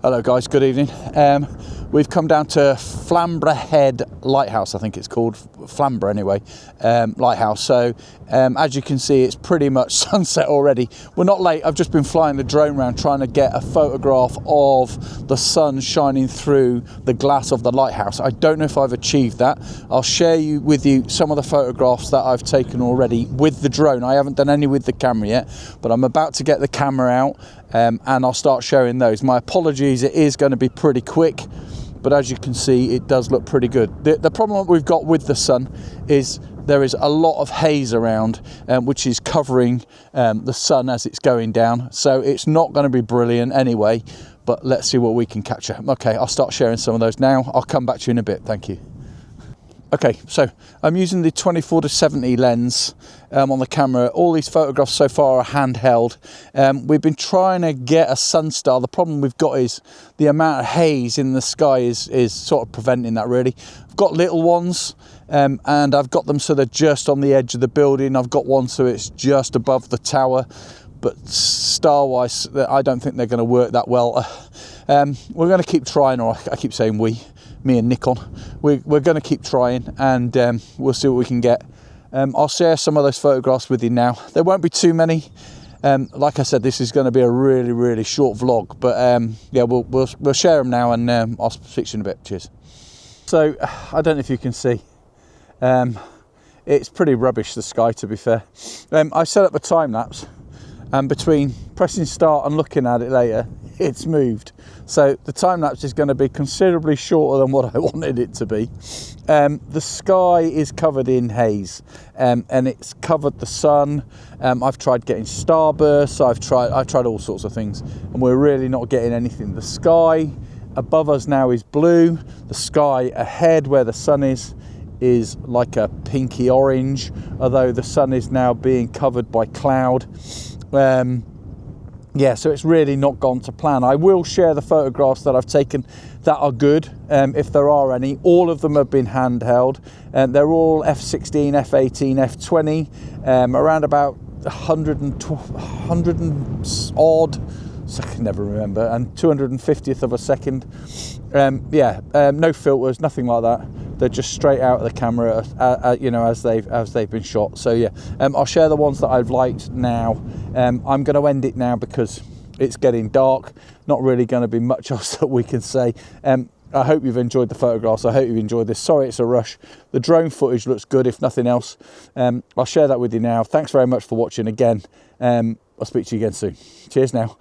Hello guys, good evening. We've come down to Flamborough Head Lighthouse, I think it's called, Flamborough anyway, Lighthouse. So as you can see, it's pretty much sunset already. We're not late, I've just been flying the drone around trying to get a photograph of the sun shining through the glass of the lighthouse. I don't know if I've achieved that. I'll share with you some of the photographs that I've taken already with the drone. I haven't done any with the camera yet, but I'm about to get the camera out and I'll start showing those. My apologies, it is going to be pretty quick, but as you can see, it does look pretty good. The problem that we've got with the sun is there is a lot of haze around, which is covering the sun as it's going down. So it's not going to be brilliant anyway, but let's see what we can capture. Okay, I'll start sharing some of those now. I'll come back to you in a bit. Thank you. Okay, so I'm using the 24-70 lens on the camera. All these photographs so far are handheld. We've been trying to get a sun star. The problem we've got is the amount of haze in the sky is sort of preventing that really. I've got little ones and I've got them so they're just on the edge of the building. I've got one so it's just above the tower, but star-wise, I don't think they're going to work that well. We're going to keep trying, or I keep saying me and Nikon. We're going to keep trying and we'll see what we can get. I'll share some of those photographs with you now. There won't be too many. Like I said, this is going to be a really short vlog, but yeah, we'll share them now and I'll speak to you in a bit. Cheers. So I don't know if you can see. It's pretty rubbish, the sky, to be fair. I set up a time lapse, and between pressing start and looking at it later, it's moved. So the time lapse is going to be considerably shorter than what I wanted it to be. The sky is covered in haze, and it's covered the sun. I've tried getting starbursts. I've tried all sorts of things, and we're really not getting anything. The sky above us now is blue. The sky ahead where the sun is like a pinky orange, although the sun is now being covered by cloud. Yeah, so it's really not gone to plan. I will share the photographs that I've taken that are good, if there are any. All of them have been handheld, and they're all f/16, f/18, f/20, around about 100 and odd, I can never remember, and 250th of a second. No filters, nothing like that. They're just straight out of the camera, you know, as they've been shot. So yeah, I'll share the ones that I've liked now. I'm going to end it now because it's getting dark. Not really going to be much else that we can say. I hope you've enjoyed the photographs. I hope you've enjoyed this. Sorry it's a rush. The drone footage looks good, if nothing else. I'll share that with you now. Thanks very much for watching again. I'll speak to you again soon. Cheers now.